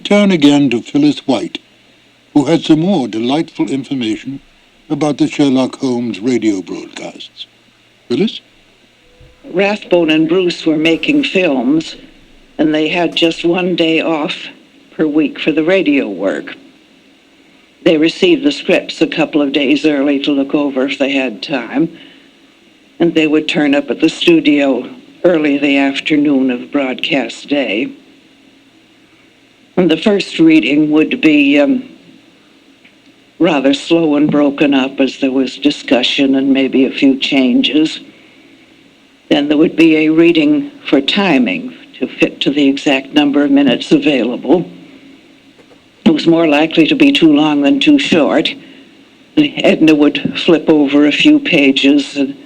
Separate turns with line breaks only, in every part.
turn again to Phyllis White, who had some more delightful information about the Sherlock Holmes radio broadcasts. Phyllis?
Rathbone and Bruce were making films, and they had just one day off per week for the radio work. They received the scripts a couple of days early to look over if they had time, and they would turn up at the studio early the afternoon of broadcast day. And the first reading would be rather slow and broken up as there was discussion and maybe a few changes. Then there would be a reading for timing to fit to the exact number of minutes available. It was more likely to be too long than too short. Edna would flip over a few pages and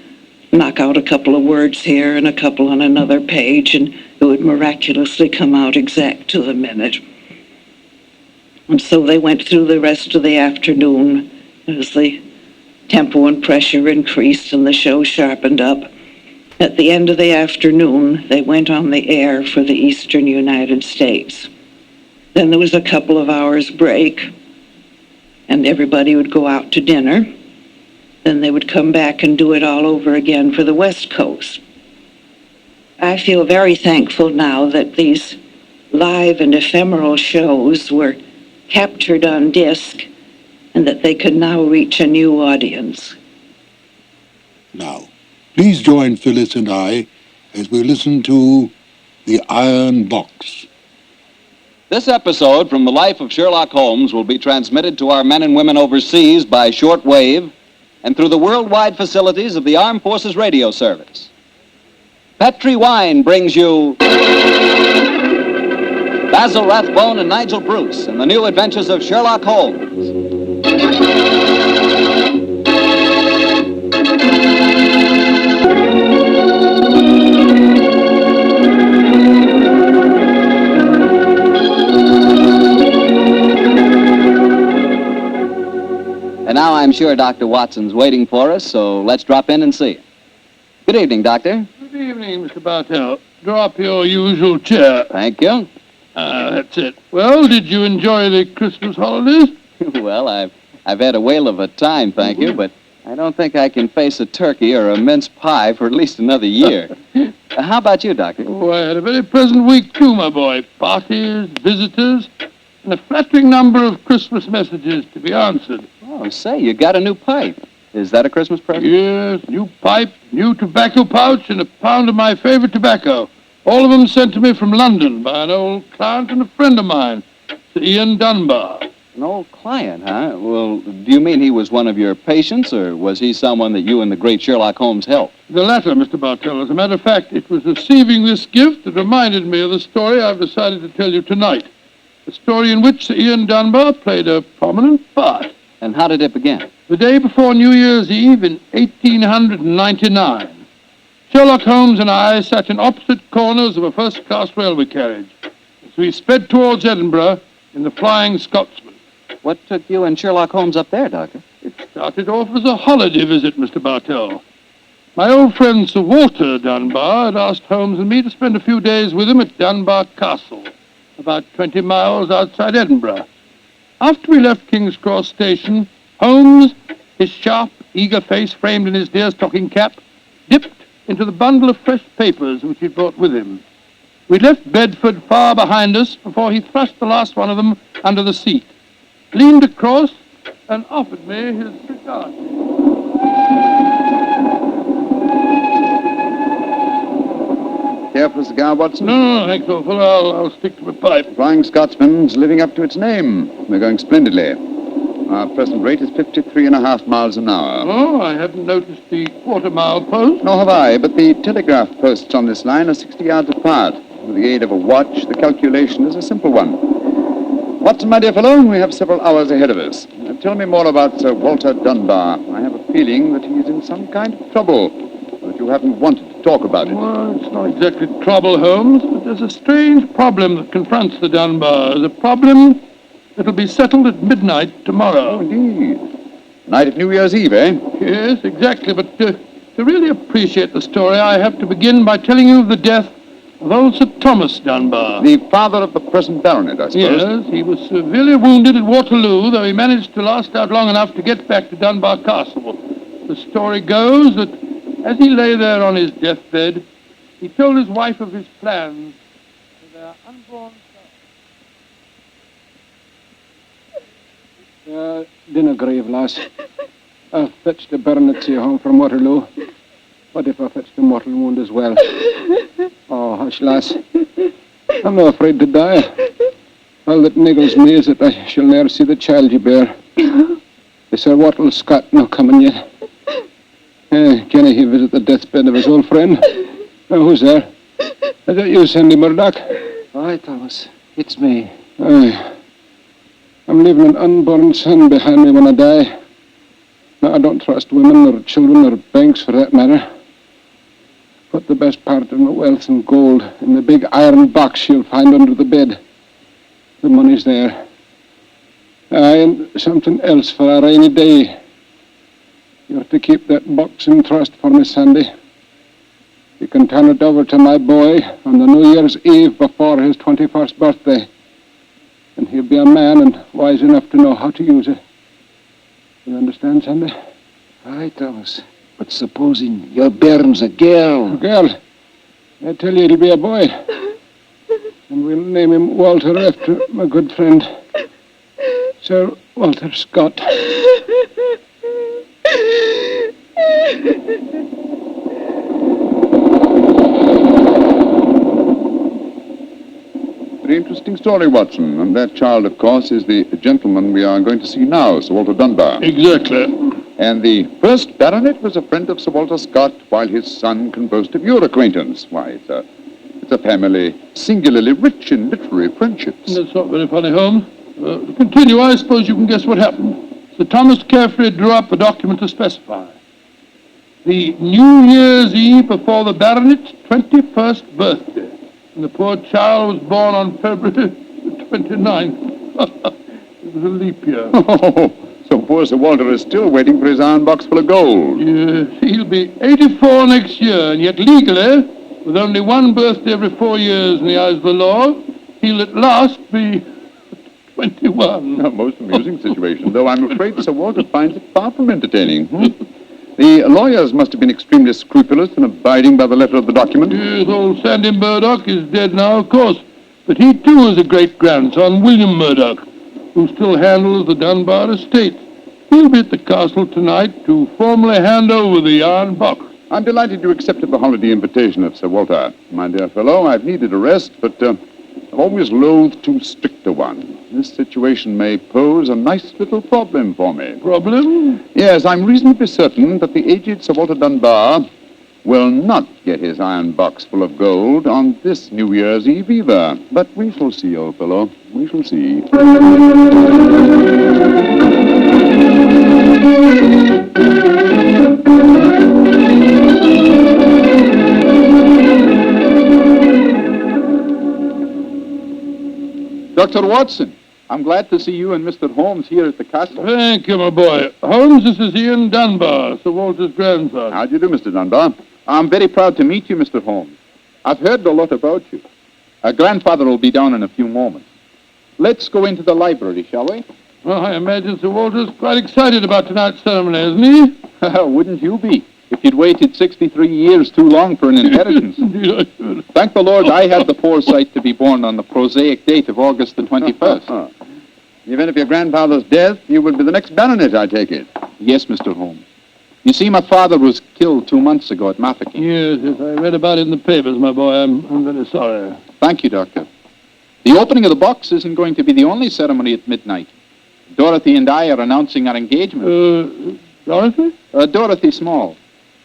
knock out a couple of words here and a couple on another page, and it would miraculously come out exact to the minute. And so they went through the rest of the afternoon as the tempo and pressure increased and the show sharpened up. At the end of the afternoon, they went on the air for the eastern United States. Then there was a couple of hours break, and everybody would go out to dinner. Then they would come back and do it all over again for the West Coast. I feel very thankful now that these live and ephemeral shows were captured on disc and that they could now reach a new audience.
Now, please join Phyllis and I as we listen to The Iron Box.
This episode from the life of Sherlock Holmes will be transmitted to our men and women overseas by short wave and through the worldwide facilities of the Armed Forces Radio Service. Petri Wine brings you Basil Rathbone and Nigel Bruce in the new adventures of Sherlock Holmes. And now I'm sure Dr. Watson's waiting for us, so let's drop in and see him. Good evening, Doctor.
Good evening, Mr. Bartell. Draw up your usual chair.
Thank you.
That's it. Well, did you enjoy the Christmas holidays?
Well, I've had a whale of a time, thank you, but I don't think I can face a turkey or a mince pie for at least another year. How about you, Doctor?
Oh, I had a very pleasant week, too, my boy. Parties, visitors, and a flattering number of Christmas messages to be answered.
Oh, say, you got a new pipe. Is that a Christmas present?
Yes, new pipe, new tobacco pouch, and a pound of my favorite tobacco. All of them sent to me from London by an old client and a friend of mine, Sir Ian Dunbar.
An old client, huh? Well, do you mean he was one of your patients, or was he someone that you and the great Sherlock Holmes helped?
The latter, Mr. Bartell. As a matter of fact, it was receiving this gift that reminded me of the story I've decided to tell you tonight. A story in which Sir Ian Dunbar played a prominent part.
And how did it begin?
The day before New Year's Eve in 1899, Sherlock Holmes and I sat in opposite corners of a first-class railway carriage as we sped towards Edinburgh in the Flying Scotsman.
What took you and Sherlock Holmes up there, Doctor?
It started off as a holiday visit, Mr. Bartell. My old friend Sir Walter Dunbar had asked Holmes and me to spend a few days with him at Dunbar Castle, about 20 miles outside Edinburgh. After we left King's Cross Station, Holmes, his sharp, eager face framed in his deerstalking cap, dipped into the bundle of fresh papers which he'd brought with him. We left Bedford far behind us before he thrust the last one of them under the seat, leaned across, and offered me his cigar.
Care for a cigar, Watson?
No, thanks, awful. I'll stick to my pipe.
Flying Scotsman's living up to its name. We're going splendidly. Our present rate is 53.5 miles an hour.
Oh, I hadn't noticed the quarter-mile post.
Nor have I, but the telegraph posts on this line are 60 yards apart. With the aid of a watch, the calculation is a simple one. Watson, my dear fellow, we have several hours ahead of us. Tell me more about Sir Walter Dunbar. I have a feeling that he is in some kind of trouble, but you haven't wanted to talk about it.
Well, it's not exactly trouble, Holmes, but there's a strange problem that confronts the Dunbars. A problem that'll be settled at midnight tomorrow.
Oh, indeed. Night of New Year's Eve, eh?
Yes, exactly. But to really appreciate the story, I have to begin by telling you of the death of old Sir Thomas Dunbar.
The father of the present baronet, I suppose.
Yes, he was severely wounded at Waterloo, though he managed to last out long enough to get back to Dunbar Castle. The story goes that as he lay there on his deathbed, he told his wife of his plans for their unborn son.
Dinna grieve, lass. I fetched the baronet's here home from Waterloo. What if I fetched a mortal wound as well? Oh, hush, lass. I'm not afraid to die. All that niggles me is that I shall ne'er see the child you bear. The Sir Wattle Scott no coming yet. Can he visit the deathbed of his old friend? Who's there? Is that you, Sandy Murdoch?
Aye, Thomas. It's me.
Aye. I'm leaving an unborn son behind me when I die. Now, I don't trust women or children or banks for that matter. Put the best part of my wealth and gold in the big iron box you'll find under the bed. The money's there. Aye, and something else for a rainy day. You're to keep that box in trust for me, Sandy. You can turn it over to my boy on the New Year's Eve before his 21st birthday. And he'll be a man and wise enough to know how to use it. You understand, Sandy?
Aye, Thomas. But supposing your bairn's a girl.
A girl? I tell you, it'll be a boy. And we'll name him Walter after my good friend, Sir Walter Scott.
Very interesting story, Watson. And that child, of course, is the gentleman we are going to see now, Sir Walter Dunbar.
Exactly.
And the first baronet was a friend of Sir Walter Scott, while his son can boast of your acquaintance. Why, it's a family singularly rich in literary friendships.
That's not very funny, Holmes. To continue, I suppose you can guess what happened. Sir Thomas carefully drew up a document to specify the New Year's Eve before the baronet's 21st birthday. And the poor child was born on February 29th. It was a leap year.
Oh, so poor Sir Walter is still waiting for his iron box full of gold.
Yes, he'll be 84 next year, and yet legally, with only one birthday every 4 years in the eyes of the law, he'll at last be 21.
A most amusing situation, though I'm afraid Sir Walter finds it far from entertaining. The lawyers must have been extremely scrupulous in abiding by the letter of the document.
Yes, old Sandy Murdoch is dead now, of course. But he, too, is a great-grandson, William Murdoch, who still handles the Dunbar estate. He'll be at the castle tonight to formally hand over the iron box.
I'm delighted you accepted the holiday invitation of Sir Walter. My dear fellow, I've needed a rest, but I've always loathed too strict a one. This situation may pose a nice little problem for me.
Problem?
Yes, I'm reasonably certain that the aged Sir Walter Dunbar will not get his iron box full of gold on this New Year's Eve either. But we shall see, old fellow. We shall see.
Dr. Watson, I'm glad to see you and Mr. Holmes here at the castle.
Thank you, my boy. Holmes, this is Ian Dunbar, Sir Walter's grandson.
How do you do, Mr. Dunbar?
I'm very proud to meet you, Mr. Holmes. I've heard a lot about you. Grandfather will be down in a few moments. Let's go into the library, shall we?
Well, I imagine Sir Walter's quite excited about tonight's ceremony, isn't he?
Wouldn't you be, if you'd waited 63 years too long for an inheritance?
Indeed, I should.
Thank the Lord I had the foresight to be born on the prosaic date of August the 21st.
In the event of your grandfather's death, you will be the next baronet, I take it.
Yes, Mr. Holmes. You see, my father was killed 2 months ago at Mafeking.
Yes, I read about it in the papers, my boy. I'm very sorry.
Thank you, Doctor. The opening of the box isn't going to be the only ceremony at midnight. Dorothy and I are announcing our engagement.
Dorothy?
Dorothy Small.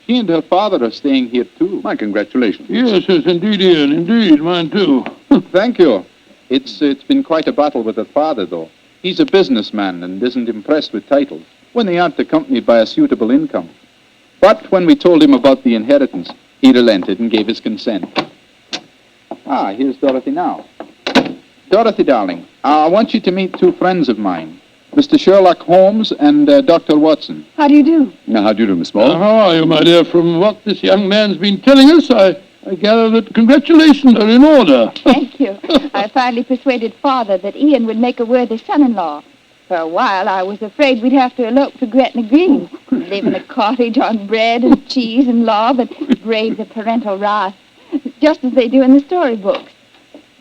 She and her father are staying here, too.
My congratulations.
Yes, indeed, Ian. Indeed, mine, too.
Thank you. It's been quite a battle with her father, though. He's a businessman and isn't impressed with titles when they aren't accompanied by a suitable income. But when we told him about the inheritance, he relented and gave his consent. Ah, here's Dorothy now. Dorothy, darling, I want you to meet 2 friends of mine, Mr. Sherlock Holmes and Dr. Watson.
How do you do?
Now, how do you do, Miss Small?
How are you, my dear? From what this young man's been telling us, I I gather that congratulations are in order.
Thank you. I finally persuaded Father that Ian would make a worthy son-in-law. For a while, I was afraid we'd have to elope to Gretna Green, live in a cottage on bread and cheese and love, and brave the parental wrath, just as they do in the storybooks.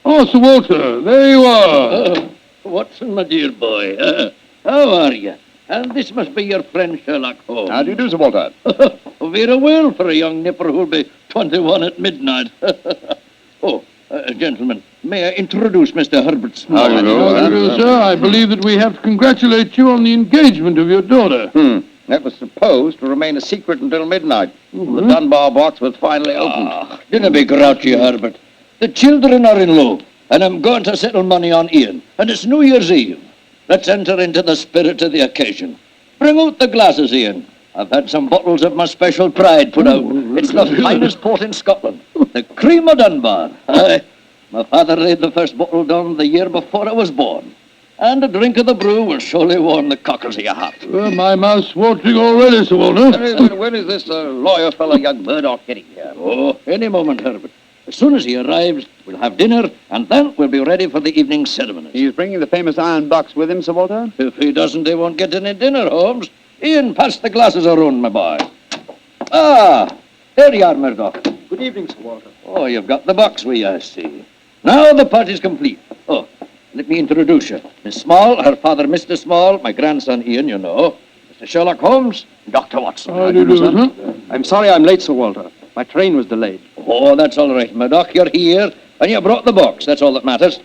Oh, Sir Walter, there you are.
Watson, my dear boy, how are you? And this must be your friend Sherlock Holmes.
How do you do, Sir Walter?
Very well for a young nipper who'll be 21 at midnight. Gentlemen, may I introduce Mr. Herbert Small?
How do you do, sir? I believe that we have to congratulate you on the engagement of your daughter.
That was supposed to remain a secret until midnight. The Dunbar box was finally opened.
Dinna be grouchy, Herbert. The children are in low, and I'm going to settle money on Ian, and it's New Year's Eve. Let's enter into the spirit of the occasion. Bring out the glasses, Ian. I've had some bottles of my special pride put out. It's the finest port in Scotland. The cream of Dunbar. Aye. My father laid the first bottle down the year before I was born. And a drink of the brew will surely warm the cockles of your heart.
Well, my mouth's watering already, Sir Walter.
When is this lawyer fellow, young Murdoch, getting here?
Oh, any moment, Herbert. As soon as he arrives, we'll have dinner, and then we'll be ready for the evening ceremonies.
He's bringing the famous iron box with him, Sir Walter?
If he doesn't, he won't get any dinner, Holmes. Ian, pass the glasses around, my boy. There you are, Murdoch.
Good evening, Sir Walter.
Oh, you've got the box with you, I see. Now the party's complete. Oh, let me introduce you. Miss Small, her father, Mr. Small, my grandson, Ian, you know. Mr. Sherlock Holmes, Dr. Watson.
How do you do, sir?
I'm sorry I'm late, Sir Walter. My train was delayed.
Oh, that's all right, Murdoch. You're here, and you brought the box. That's all that matters.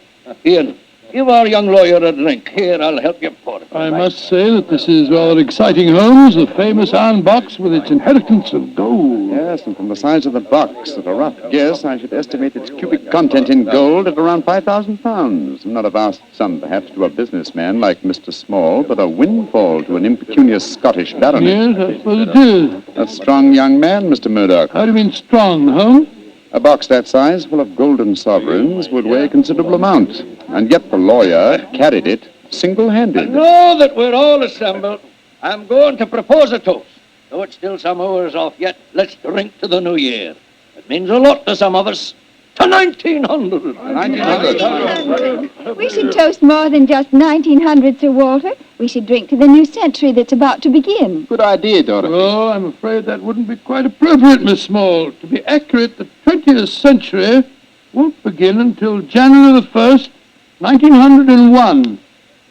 Ian, give our young lawyer a drink. Here, I'll help you pour it.
I must say that this is rather exciting, Holmes. The famous iron box with its inheritance of gold.
Yes, and from the size of the box, at a rough guess, I should estimate its cubic content in gold at around 5,000 pounds. Not a vast sum, perhaps, to a businessman like Mr. Small, but a windfall to an impecunious Scottish baronet.
Yes, I suppose it is.
A strong young man, Mr. Murdoch.
How do you mean strong, Holmes?
A box that size, full of golden sovereigns, would weigh a considerable amount. And yet the lawyer carried it single-handed.
Now that we're all assembled, I'm going to propose a toast. Though it's still some hours off yet, let's drink to the new year. It means a lot to some of us. To 1900.
1900.
We should toast more than just 1900, Sir Walter. We should drink to the new century that's about to begin.
Good idea, Dorothy.
Oh, I'm afraid that wouldn't be quite appropriate, Miss Small. To be accurate, the 20th century won't begin until January the 1st, 1901,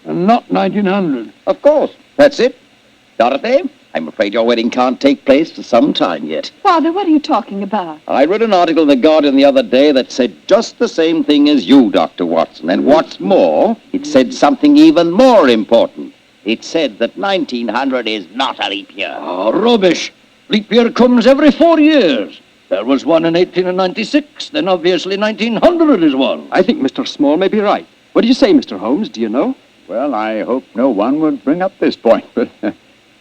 and not 1900.
Of course. That's it. Dorothy, I'm afraid your wedding can't take place for some time yet.
Father, what are you talking about?
I read an article in The Guardian the other day that said just the same thing as you, Dr. Watson. And what's more, it said something even more important. It said that 1900 is not a leap year.
Oh, rubbish. Leap year comes every 4 years. There was one in 1896, then obviously 1900 is one.
I think Mr. Small may be right. What do you say, Mr. Holmes? Do you know?
Well, I hope no one would bring up this point, but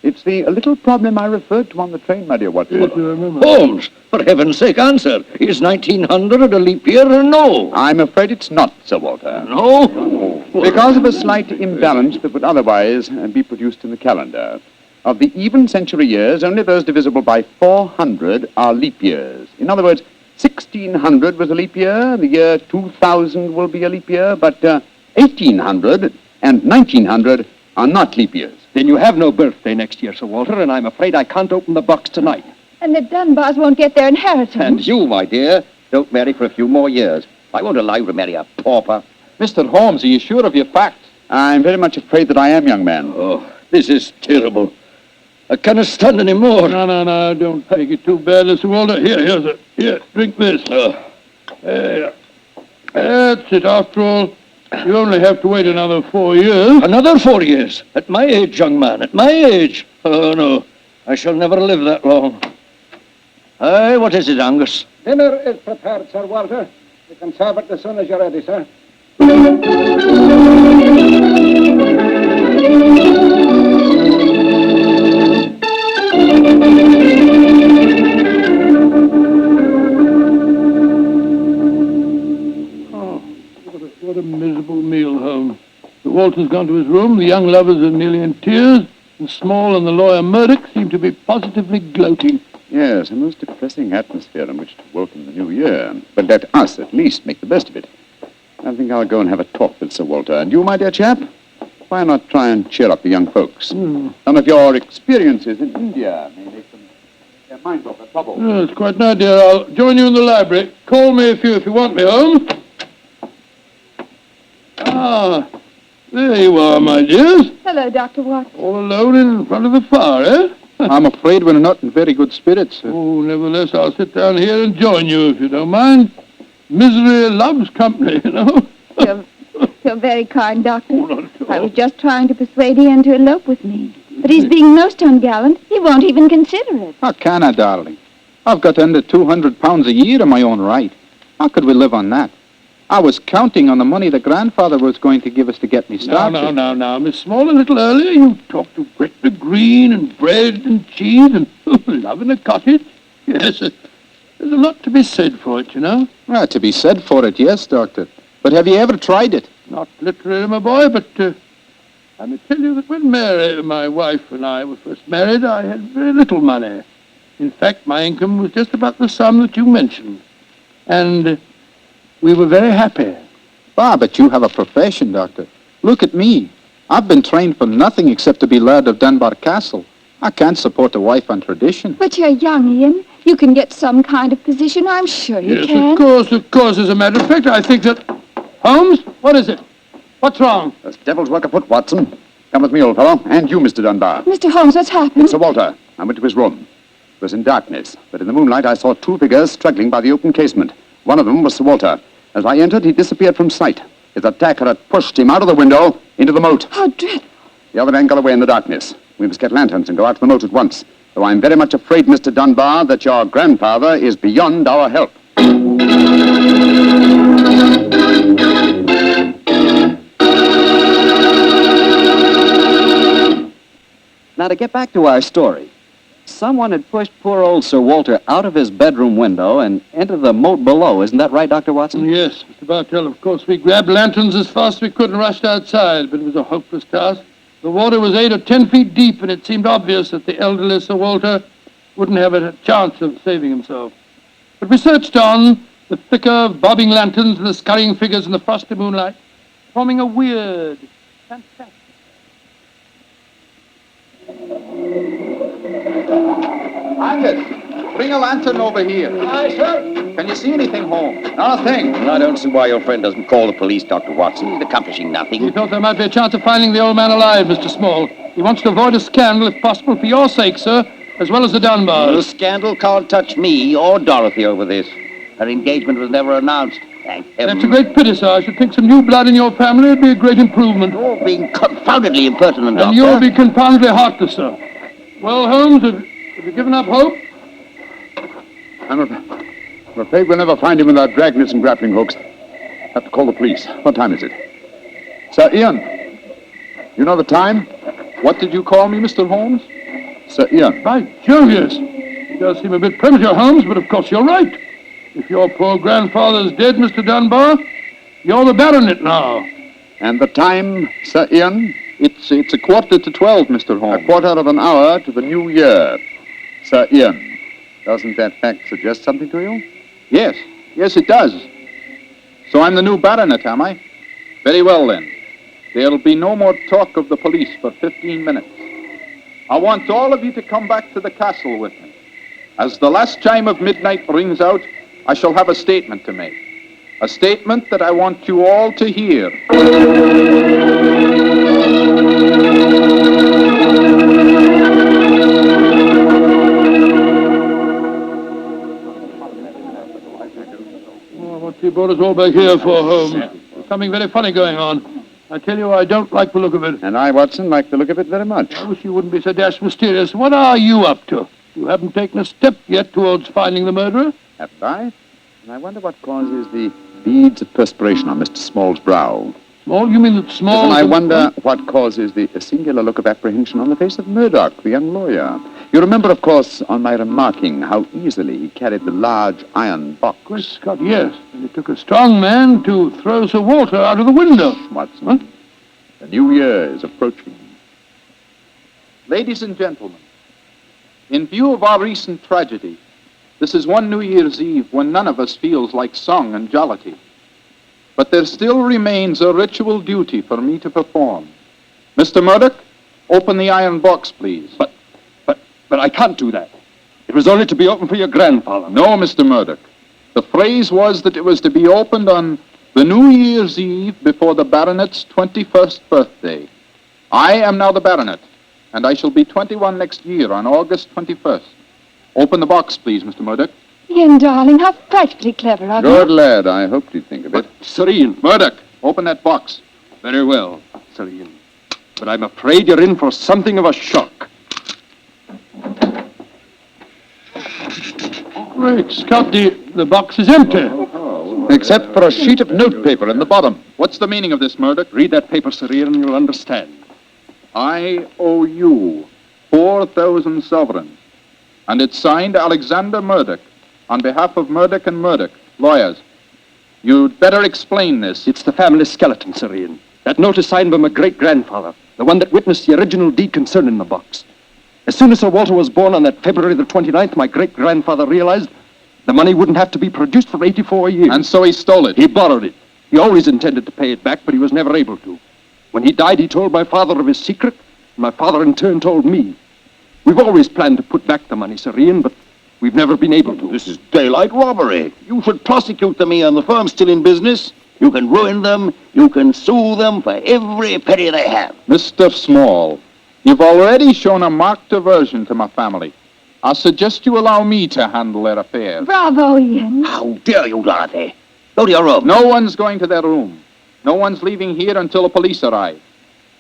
it's the little problem I referred to on the train, my dear Watson.
Yes, I remember.
Holmes, for heaven's sake, answer. Is 1900 a leap year or no?
I'm afraid it's not, Sir Walter.
No?
Because of a slight imbalance that would otherwise be produced in the calendar. Of the even century years, only those divisible by 400 are leap years. In other words, 1600 was a leap year, the year 2000 will be a leap year, but 1800 and 1900 are not leap years.
Then you have no birthday next year, Sir Walter, and I'm afraid I can't open the box tonight.
And the Dunbars won't get their inheritance.
And you, my dear, don't marry for a few more years. I won't allow you to marry a pauper.
Mr. Holmes, are you sure of your facts?
I'm very much afraid that I am, young man.
Oh, this is terrible. I cannot stand any more.
No, don't take it too bad, Mr. Walter. Here, drink this. That's it. After all, you only have to wait another 4 years.
Another 4 years? At my age, young man, at my age. Oh, no, I shall never live that long. Aye, what is it, Angus?
Dinner is prepared, Sir Walter. You can serve it as soon as you're ready, sir.
What a miserable meal, Holmes. The Walter's gone to his room, the young lovers are nearly in tears, and Small and the lawyer Murdoch seem to be positively gloating.
Yes, a most depressing atmosphere in which to welcome the new year. But let us, at least, make the best of it. I think I'll go and have a talk with Sir Walter. And you, my dear chap, why not try and cheer up the young folks? Some of your experiences in India may make them their minds off the trouble.
Oh, it's quite an idea. I'll join you in the library. Call me if you want me, Holmes. Ah, there you are, my dears.
Hello, Dr. Watson.
All alone in front of the fire, eh?
I'm afraid we're not in very good spirits, sir.
Oh, nevertheless, I'll sit down here and join you if you don't mind. Misery loves company, you know.
You're very kind, Doctor.
Oh, not at all.
I was just trying to persuade Ian to elope with me. But he's being most ungallant. He won't even consider it.
How can I, darling? I've got under 200 pounds a year in my own right. How could we live on that? I was counting on the money the grandfather was going to give us to get me started.
Now, Miss Small, a little earlier you talked of Gretna Green and bread and cheese and love in a cottage. Yes, there's a lot to be said for it, you know.
Well, to be said for it, yes, Doctor. But have you ever tried it?
Not literally, my boy, but I may tell you that when Mary, my wife, and I were first married, I had very little money. In fact, my income was just about the sum that you mentioned. And we were very happy.
Ah, but you have a profession, Doctor. Look at me. I've been trained for nothing except to be Laird of Dunbar Castle. I can't support a wife on tradition.
But you're young, Ian. You can get some kind of position. I'm sure you
Yes,
can.
of course. As a matter of fact, I think that... Holmes, what is it? What's wrong?
There's devil's work afoot, Watson. Come with me, old fellow. And you, Mr. Dunbar.
Mr. Holmes, what's happened?
Sir Walter. I went to his room. It was in darkness, but in the moonlight I saw two figures struggling by the open casement. One of them was Sir Walter. As I entered, he disappeared from sight. His attacker had pushed him out of the window into the moat.
How dreadful.
The other man got away in the darkness. We must get lanterns and go out to the moat at once. Though I'm very much afraid, Mr. Dunbar, that your grandfather is beyond our help.
Now, to get back to our story, someone had pushed poor old Sir Walter out of his bedroom window and into the moat below. Isn't that right, Dr. Watson?
Yes, Mr. Bartell. Of course, we grabbed lanterns as fast as we could and rushed outside, but it was a hopeless task. The water was 8 or 10 feet deep, and it seemed obvious that the elderly Sir Walter wouldn't have a chance of saving himself. But we searched on, the flicker of bobbing lanterns and the scurrying figures in the frosty moonlight, forming a weird, fantastic...
Angus, bring a lantern over here.
Aye, sir.
Can you see anything, Holmes?
Not a thing.
I don't see why your friend doesn't call the police, Dr. Watson. He's accomplishing
He
nothing.
thought there might be a chance of finding the old man alive, Mr. Small. He wants to avoid a scandal, if possible, for your sake, sir, as well as the
The
Dunbars.
scandal can't touch me or Dorothy over this. Her engagement was never announced. Thank heaven.
That's a great pity, sir. I should think some new blood in your family would be a great improvement.
You're being confoundedly impertinent, Doctor.
And you'll be confoundedly heartless, sir. Well, Holmes, have you given up hope?
I'm afraid we'll never find him without dragnets and grappling hooks. Have to call the police. What time is it? Sir Ian, you know the time?
What did you call me, Mr. Holmes?
Sir Ian.
By Jove, yes. It does seem a bit premature, Holmes, but of course you're right. If your poor grandfather's dead, Mr. Dunbar, you're the baronet now.
And the time, Sir Ian?
It's a quarter to 12, Mr. Holmes.
A quarter of an hour to the new year. Sir Ian, doesn't that fact suggest something to you?
Yes, it does. So I'm the new baronet, am I? Very well, then. There'll be no more talk of the police for 15 minutes. I want all of you to come back to the castle with me. As the last chime of midnight rings out, I shall have a statement to make. A statement that I want you all to hear.
What you brought us all back here for, Holmes? There's something very funny going on. I tell you, I don't like the look of it.
And I, Watson, like the look of it very much.
I wish you wouldn't be so dashed mysterious. What are you up to? You haven't taken a step yet towards finding the murderer?
Haven't I? And I wonder what causes the beads of perspiration on Mr. Small's brow.
Small? You mean that Small...
And I wonder what causes the singular look of apprehension on the face of Murdoch, the young lawyer. You remember, of course, on my remarking how easily he carried the large iron box.
Great Scott, yes. And it took a strong man to throw Sir Walter out of the window.
Watson,
Huh?
the new year is approaching.
Ladies and gentlemen, In view of our recent tragedy, this is one New Year's Eve when none of us feels like song and jollity. But there still remains a ritual duty for me to perform. Mr. Murdoch, open the iron box, please.
But I can't do that. It was only to be opened for your grandfather.
No, Mr. Murdoch. The phrase was that it was to be opened on the New Year's Eve before the baronet's 21st birthday. I am now the baronet, and I shall be 21 next year on August 21st. Open the box, please, Mr. Murdoch.
Ian, darling, how frightfully clever of you.
Good lad. I hoped you'd think of it.
Serene.
Murdoch, open that box.
Very well, Serene. But I'm afraid you're in for something of a shock.
Great Scott, the box is empty.
Except for a sheet of notepaper in the bottom.
What's the meaning of this, Murdoch?
Read that paper, Serene, and you'll understand.
I owe you 4,000 sovereigns. And it's signed Alexander Murdoch on behalf of Murdoch and Murdoch, lawyers. You'd better explain this.
It's the family skeleton, Serene. That note is signed by my great-grandfather, the one that witnessed the original deed concerning the box. As soon as Sir Walter was born on that February the 29th, my great-grandfather realized the money wouldn't have to be produced for 84 years.
And so he stole it.
He borrowed it. He always intended to pay it back, but he was never able to. When he died, he told my father of his secret, and my father in turn told me. We've always planned to put back the money, Serene, but we've never been able to.
This is daylight robbery. You should prosecute the me and the firm's still in business. You can ruin them. You can sue them for every penny they have.
Mr. Small, you've already shown a marked aversion to my family. I suggest you allow me to handle their affairs.
Bravo, Ian.
How dare you, Dorothy? Go to your room.
No one's going to their room. No one's leaving here until the police arrive.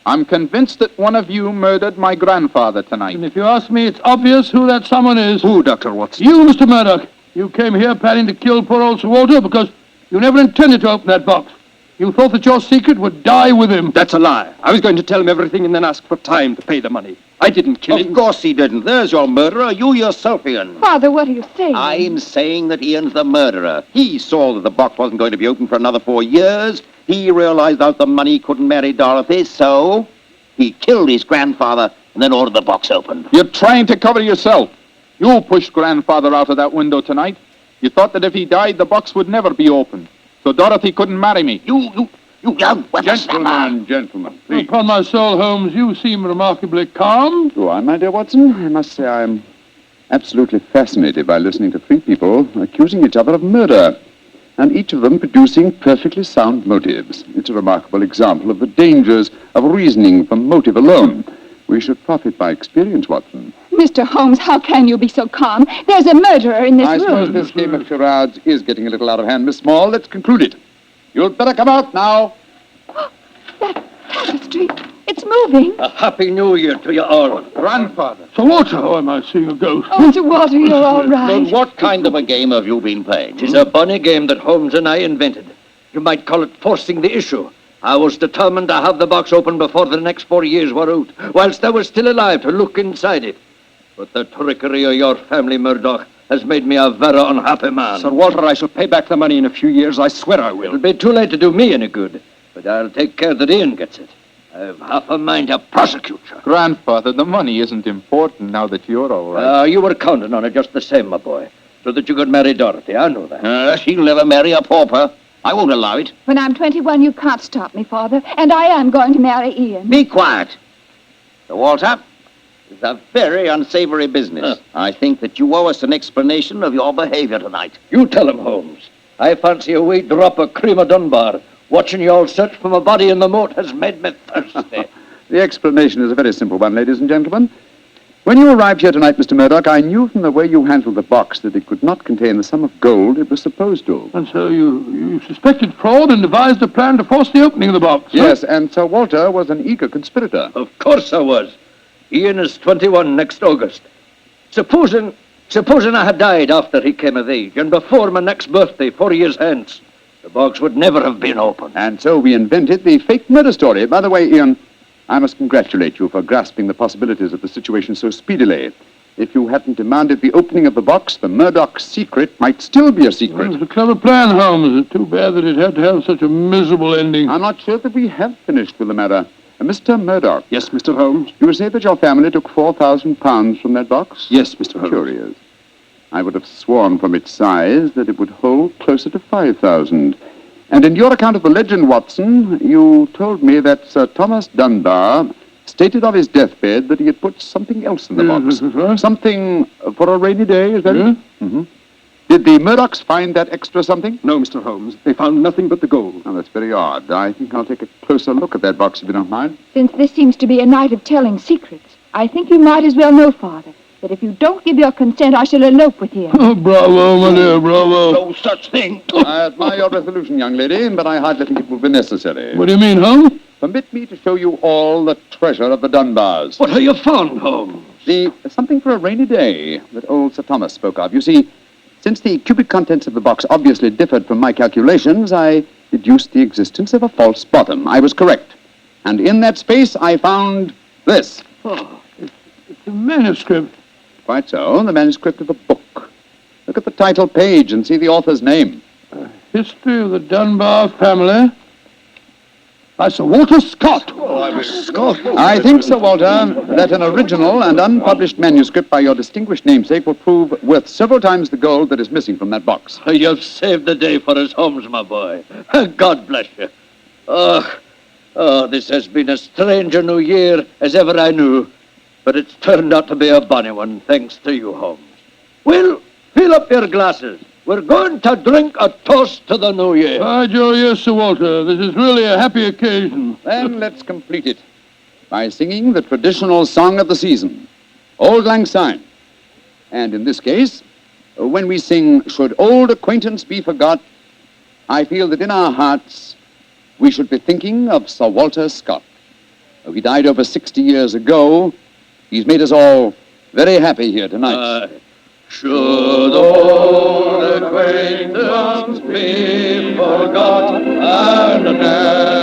I'm convinced that one of you murdered my grandfather tonight.
And if you ask me, it's obvious who that someone is.
Who, Dr. Watson?
You, Mr. Murdoch. You came here planning to kill poor old Sir Walter because you never intended to open that box. You thought that your secret would die with him.
That's a lie. I was going to tell him everything and then ask for time to pay the money. I didn't kill him.
Of course he didn't. There's your murderer. You yourself, Ian.
Father, what are you saying?
I'm saying that Ian's the murderer. He saw that the box wasn't going to be open for another 4 years. He realized out the money couldn't marry Dorothy, so he killed his grandfather and then ordered the box opened.
You're trying to cover yourself. You pushed grandfather out of that window tonight. You thought that if he died, the box would never be opened. So Dorothy couldn't marry me.
You young whippersnapper.
Gentlemen, please.
Upon my soul, Holmes, you seem remarkably calm.
Do I, my dear Watson? I must say I'm absolutely fascinated by listening to three people accusing each other of murder, and each of them producing perfectly sound motives. It's a remarkable example of the dangers of reasoning from motive alone. We should profit by experience, Watson.
Mr. Holmes, how can you be so calm? There's a murderer in this
I
room.
suppose this game of charades is getting a little out of hand, Miss Small. Let's conclude it. You'd better come out now.
That tapestry, it's moving.
A happy new year to you all.
Grandfather.
Sir Walter, oh, am I seeing a ghost?
Oh, Sir Walter, you're all
Then
right.
what kind of a game have you been playing?
It is a bonny game that Holmes and I invented. You might call it forcing the issue. I was determined to have the box open before the next 4 years were out, whilst I was still alive to look inside it. But the trickery of your family, Murdoch, has made me a very unhappy man.
Sir Walter, I shall pay back the money in a few years. I swear I will.
It'll be too late to do me any good, but I'll take care that Ian gets it. I've half a mind to prosecute you.
Grandfather, the money isn't important now that you're all right.
You were counting on it just the same, my boy, so that you could marry Dorothy. I know that.
She'll never marry a pauper. I won't allow it.
When I'm 21, you can't stop me, Father, and I am going to marry Ian.
Be quiet. Sir Walter, it's a very unsavory business. I think that you owe us an explanation of your behavior tonight.
You tell him, Holmes. I fancy a wee drop of cream of Dunbar. Watching you all search for my body in the moat has made me thirsty.
The explanation is a very simple one, ladies and gentlemen. When you arrived here tonight, Mr. Murdoch, I knew from the way you handled the box that it could not contain the sum of gold it was supposed to.
And so you suspected fraud and devised a plan to force the opening of the box.
Yes, and Sir Walter was an eager conspirator.
Of course I was. Ian is 21 next August. Supposing I had died after he came of age and before my next birthday, 4 years hence, the box would never have been opened.
And so we invented the fake murder story. By the way, Ian, I must congratulate you for grasping the possibilities of the situation so speedily. If you hadn't demanded the opening of the box, the Murdoch secret might still be a secret.
It was a clever plan, Holmes. It's too bad that it had to have such a miserable ending.
I'm not sure that we have finished with the matter. Mr. Murdoch,
Yes, Mr. Holmes?
you say that your family took £4,000 from that box?
Yes, Mr. Holmes.
Curious. I would have sworn from its size that it would hold closer to 5,000. And in your account of the legend, Watson, you told me that Sir Thomas Dunbar stated on his deathbed that he had put something else in the box.
Right.
Something for a rainy day, is that it? Mm-hmm. Did the Murdochs find that extra something?
No, Mr. Holmes. They found nothing but the gold.
Oh, that's very odd. I think I'll take a closer look at that box, if you don't mind.
Since this seems to be a night of telling secrets, I think you might as well know, Father, that if you don't give your consent, I shall elope with you.
Oh, bravo, my dear, bravo.
No such thing.
I admire your resolution, young lady, but I hardly think it will be necessary.
What do you mean, Holmes?
Permit me to show you all the treasure of the Dunbars.
What have you found, Holmes?
Something for a rainy day that old Sir Thomas spoke of. You see, since the cubic contents of the box obviously differed from my calculations, I deduced the existence of a false bottom. I was correct. And in that space, I found this.
Oh, it's a manuscript.
Quite so, the manuscript of a book. Look at the title page and see the author's name.
History of the Dunbar family by Sir Walter Scott.
I think, Sir Walter, that an original and unpublished manuscript by your distinguished namesake will prove worth several times the gold that is missing from that box.
You've saved the day for us, Holmes, my boy. God bless you. Oh, this has been as strange a new year as ever I knew. But it's turned out to be a bonny one, thanks to you, Holmes. Well, fill up your glasses. We're going to drink a toast to the new year.
By Joe, yes, Sir Walter. This is really a happy occasion.
Then let's complete it by singing the traditional song of the season, Auld Lang Syne. And in this case, when we sing, Should Old Acquaintance Be Forgot, I feel that in our hearts we should be thinking of Sir Walter Scott. Though he died over 60 years ago, he's made us all very happy here tonight.
Should old acquaintance be forgot and never